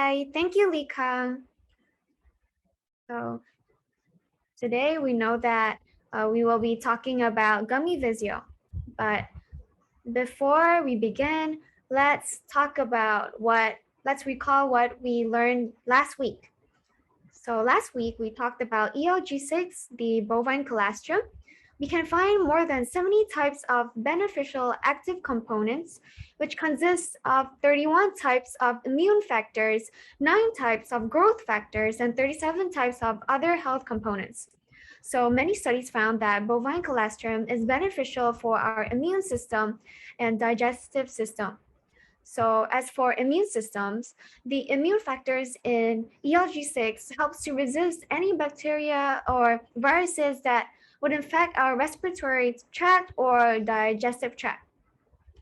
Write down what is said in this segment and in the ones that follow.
Hi, thank you, Lika. So today we know that we will be talking about gummy vizio, but before we begin, let's recall what we learned last week. So last week we talked about ELG6, the bovine colostrum. We can find more than 70 types of beneficial active components, which consists of 31 types of immune factors, 9 types of growth factors, and 37 types of other health components. So many studies found that bovine colostrum is beneficial for our immune system and digestive system. So as for immune systems, the immune factors in ELG6 helps to resist any bacteria or viruses that would infect our respiratory tract or digestive tract.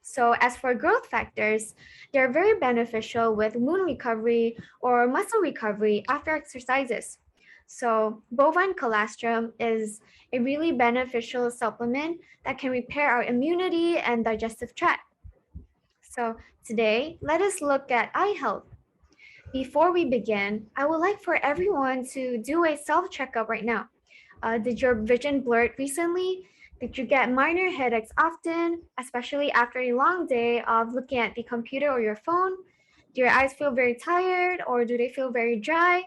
So as for growth factors, they're very beneficial with wound recovery or muscle recovery after exercises. So bovine colostrum is a really beneficial supplement that can repair our immunity and digestive tract. So today, let us look at eye health. Before we begin, I would like for everyone to do a self-checkup right now. Did your vision blur recently? Did you get minor headaches often, especially after a long day of looking at the computer or your phone? Do your eyes feel very tired or do they feel very dry?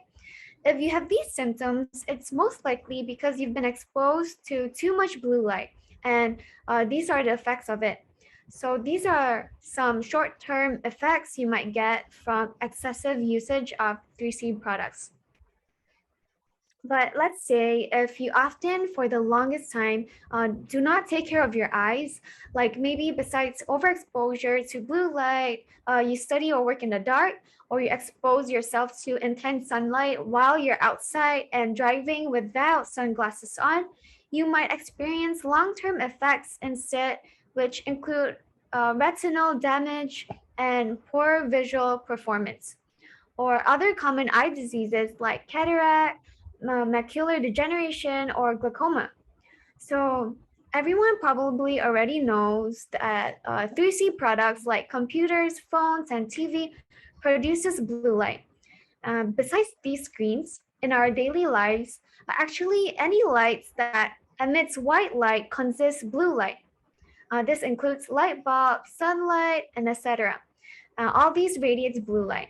If you have these symptoms, it's most likely because you've been exposed to too much blue light, and these are the effects of it. So these are some short-term effects you might get from excessive usage of 3C products. But let's say if you often, for the longest time, do not take care of your eyes, like maybe besides overexposure to blue light, you study or work in the dark, or you expose yourself to intense sunlight while you're outside and driving without sunglasses on, you might experience long-term effects instead, which include retinal damage and poor visual performance, or other common eye diseases like cataract, macular degeneration, or glaucoma. So everyone probably already knows that 3C products like computers, phones, and TV produces blue light. Besides these screens, in our daily lives, actually any lights that emits white light consists blue light. This includes light bulbs, sunlight, and etc. All these radiates blue light.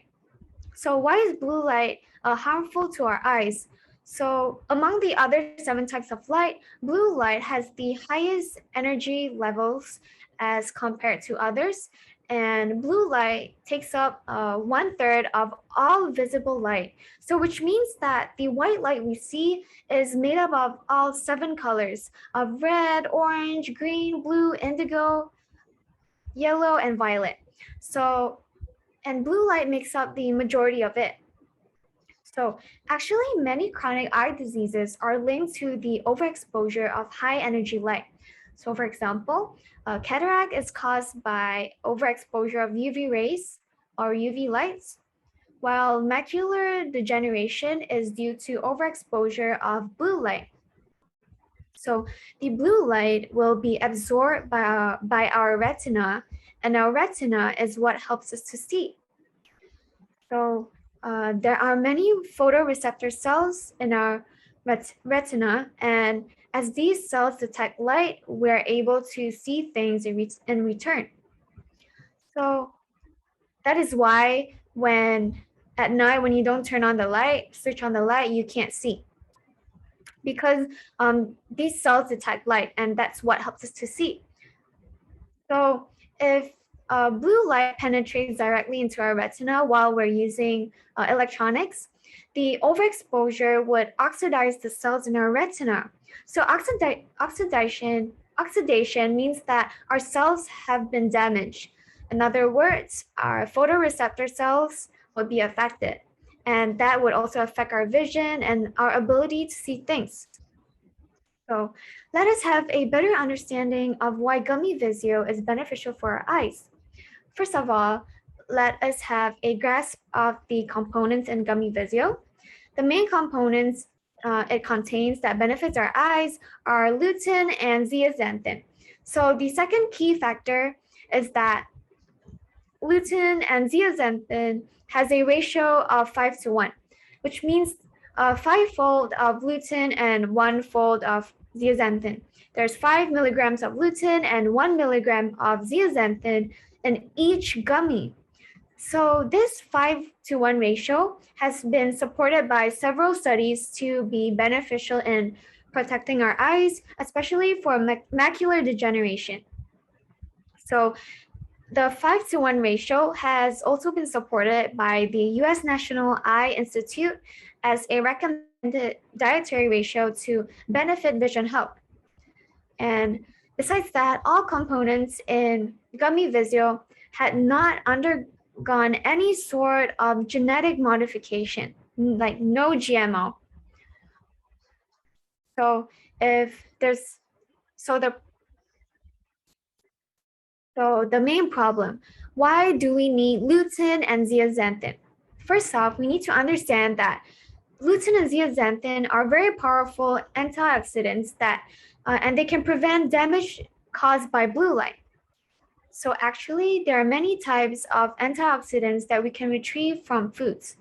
So why is blue light harmful to our eyes? So among the other 7 types of light, blue light has the highest energy levels as compared to others, and blue light takes up 1/3 of all visible light. So which means that the white light we see is made up of all 7 colors of red, orange, green, blue, indigo, yellow, and violet. So, and blue light makes up the majority of it. So actually many chronic eye diseases are linked to the overexposure of high energy light. So for example, cataract is caused by overexposure of UV rays or UV lights, while macular degeneration is due to overexposure of blue light. So the blue light will be absorbed by our retina, and our retina is what helps us to see. So there are many photoreceptor cells in our retina, and as these cells detect light, we're able to see things in return. So that is why at night when you don't turn on the light, switch on the light, you can't see. Because these cells detect light, and that's what helps us to see. So if blue light penetrates directly into our retina while we're using electronics, the overexposure would oxidize the cells in our retina. So oxidation means that our cells have been damaged. In other words, our photoreceptor cells would be affected, and that would also affect our vision and our ability to see things. So let us have a better understanding of why gummy vizio is beneficial for our eyes. First of all, let us have a grasp of the components in gummy vizio. The main components it contains that benefits our eyes are gluten and zeaxanthin. So the second key factor is that gluten and zeaxanthin has a ratio of 5:1, which means 5-fold of gluten and 1-fold of zeaxanthin. There's 5 milligrams of gluten and 1 milligram of zeaxanthin in each gummy. So this 5:1 ratio has been supported by several studies to be beneficial in protecting our eyes, especially for macular degeneration. So the 5:1 ratio has also been supported by the U.S. National Eye Institute as a recommended dietary ratio to benefit vision health. And besides that, all components in gummy vizio had not undergone any sort of genetic modification, like no GMO. So the main problem, why do we need gluten and zeaxanthin? First off, we need to understand that gluten and zeaxanthin are very powerful antioxidants and they can prevent damage caused by blue light. So actually, there are many types of antioxidants that we can retrieve from foods.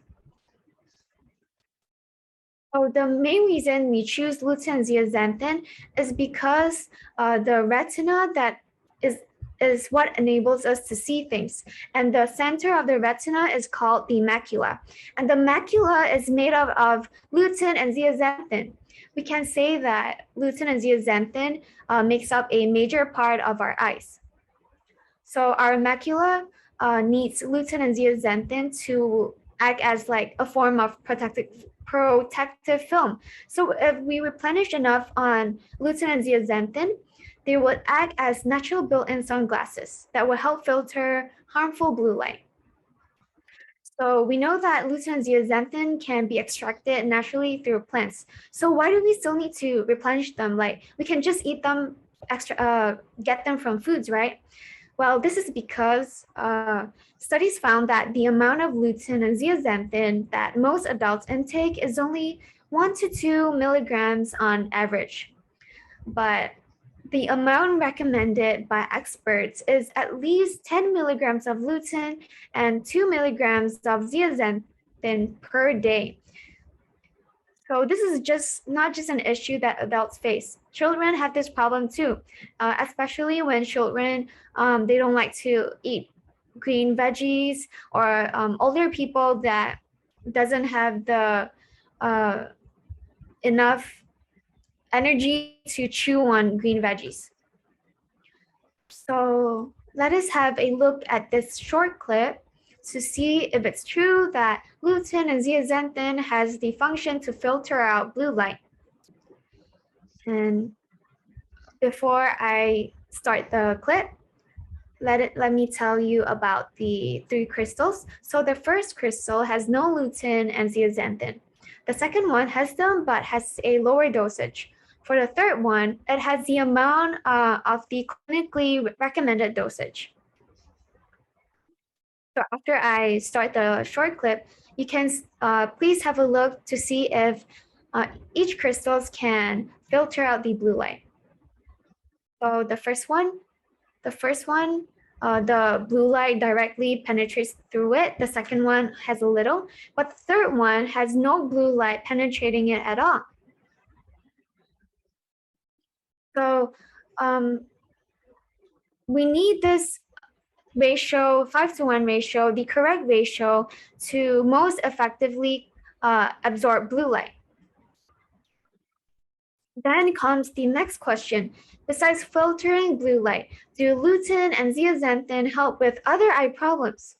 So the main reason we choose gluten and zeaxanthin is because the retina that is what enables us to see things. And the center of the retina is called the macula. And the macula is made up of gluten and zeaxanthin. We can say that gluten and zeaxanthin makes up a major part of our eyes. So our macula needs gluten and zeaxanthin to act as like a form of protective film. So if we replenish enough on gluten and zeaxanthin, they would act as natural built-in sunglasses that will help filter harmful blue light. So we know that gluten and zeaxanthin can be extracted naturally through plants. So why do we still need to replenish them? Like we can just eat them get them from foods, right? Well, this is because studies found that the amount of gluten and zeaxanthin that most adults intake is only 1 to 2 milligrams on average. But the amount recommended by experts is at least 10 milligrams of gluten and 2 milligrams of zeaxanthin per day. So this is not just an issue that adults face. Children have this problem too, especially when children, they don't like to eat green veggies, or older people that doesn't have the enough energy to chew on green veggies. So let us have a look at this short clip to see if it's true that gluten and zeaxanthin has the function to filter out blue light. And before I start the clip, let me tell you about the 3 crystals. So the first crystal has no gluten and zeaxanthin. The second one has them, but has a lower dosage. For the third one, it has the amount of the clinically recommended dosage. So after I start the short clip, you can please have a look to see if each crystals can filter out the blue light. So the first one, the blue light directly penetrates through it. The second one has a little, but the third one has no blue light penetrating it at all. So we need this ratio, 5:1 ratio, the correct ratio to most effectively absorb blue light. Then comes the next question. Besides filtering blue light, do gluten and zeaxanthin help with other eye problems?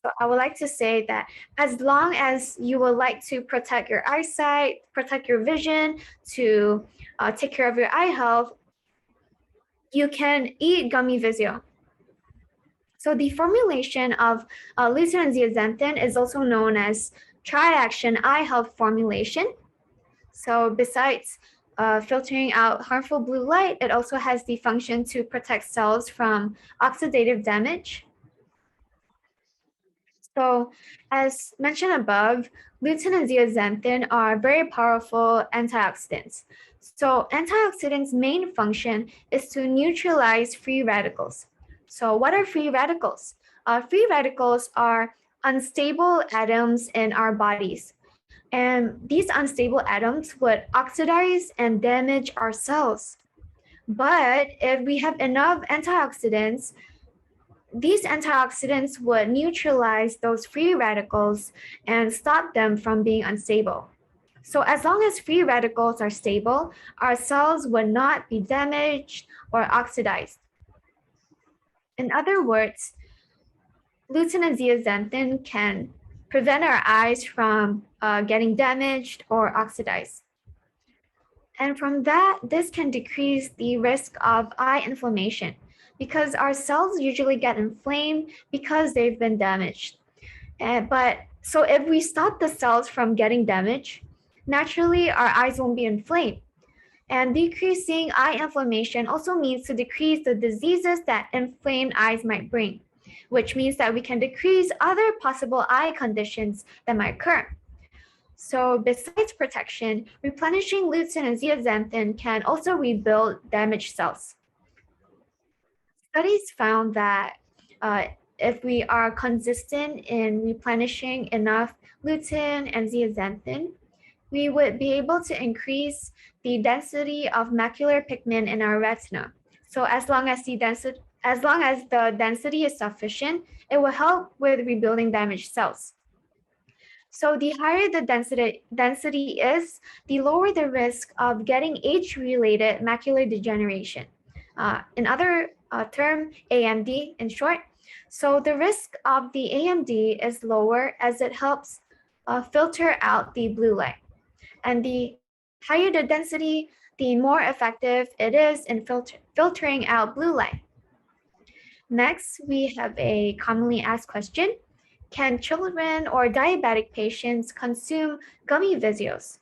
So I would like to say that as long as you would like to protect your eyesight, protect your vision, to take care of your eye health, you can eat gummy vizio. So the formulation of gluten and zeaxanthin is also known as tri-action eye health formulation. So besides filtering out harmful blue light, it also has the function to protect cells from oxidative damage. So as mentioned above, gluten and zeaxanthin are very powerful antioxidants. So antioxidants' main function is to neutralize free radicals. So what are free radicals? Free radicals are unstable atoms in our bodies. And these unstable atoms would oxidize and damage our cells. But if we have enough antioxidants, these antioxidants would neutralize those free radicals and stop them from being unstable. So as long as free radicals are stable, our cells would not be damaged or oxidized. In other words, gluten and zeaxanthin can prevent our eyes from getting damaged or oxidized. And from that, this can decrease the risk of eye inflammation because our cells usually get inflamed because they've been damaged. So if we stop the cells from getting damaged, naturally our eyes won't be inflamed. And decreasing eye inflammation also means to decrease the diseases that inflamed eyes might bring, which means that we can decrease other possible eye conditions that might occur. So besides protection, replenishing gluten and zeaxanthin can also rebuild damaged cells. Studies found that if we are consistent in replenishing enough gluten and zeaxanthin, we would be able to increase the density of macular pigment in our retina. So as long as the density is sufficient, it will help with rebuilding damaged cells. So the higher the density is, the lower the risk of getting age-related macular degeneration. In other term, AMD in short. So the risk of the AMD is lower as it helps filter out the blue light. And the higher the density, the more effective it is in filtering out blue light. Next, we have a commonly asked question. Can children or diabetic patients consume gummy vizios?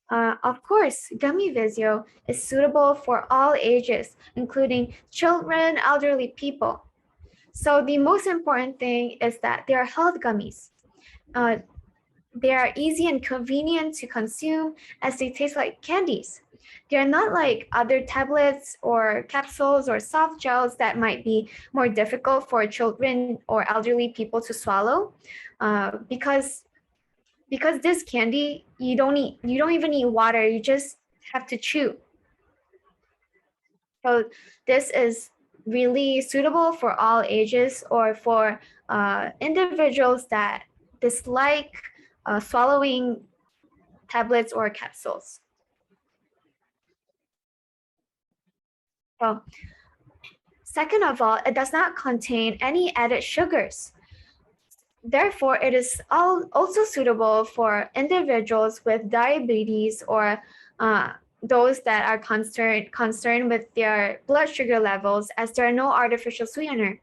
Of course, gummy vizio is suitable for all ages, including children, elderly people. So the most important thing is that they are health gummies. They are easy and convenient to consume as they taste like candies. They are not like other tablets or capsules or soft gels that might be more difficult for children or elderly people to swallow, because this candy, you don't even need water, you just have to chew. So this is really suitable for all ages or for individuals that dislike swallowing tablets or capsules. So, second of all, it does not contain any added sugars. Therefore, it is also suitable for individuals with diabetes or those that are concerned with their blood sugar levels, as there are no artificial sweetener.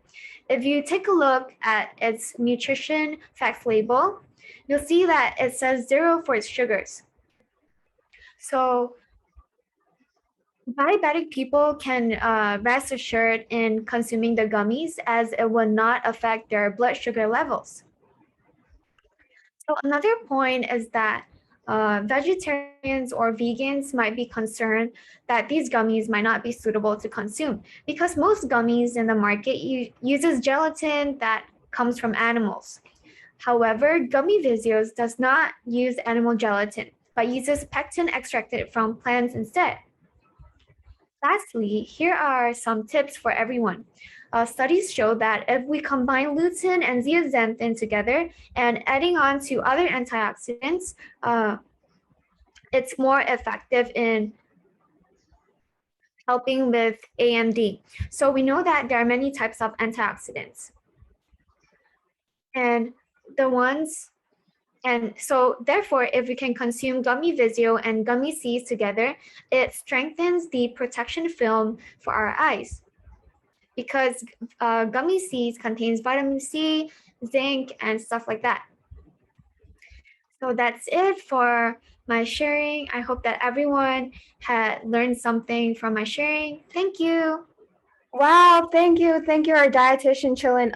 If you take a look at its nutrition facts label, you'll see that it says 0 for its sugars. So diabetic people can rest assured in consuming the gummies, as it will not affect their blood sugar levels. So another point is that vegetarians or vegans might be concerned that these gummies might not be suitable to consume, because most gummies in the market uses gelatin that comes from animals. However, gummy vizios does not use animal gelatin, but uses pectin extracted from plants instead. Lastly, here are some tips for everyone. Studies show that if we combine gluten and zeaxanthin together and adding on to other antioxidants, it's more effective in helping with AMD. So we know that there are many types of antioxidants. So therefore, if we can consume gummy vizio and gummy seeds together, it strengthens the protection film for our eyes, because gummy seeds contains vitamin C, zinc, and stuff like that. So that's it for my sharing. I hope that everyone had learned something from my sharing. Thank you. Wow, thank you, our dietitian Chilyn.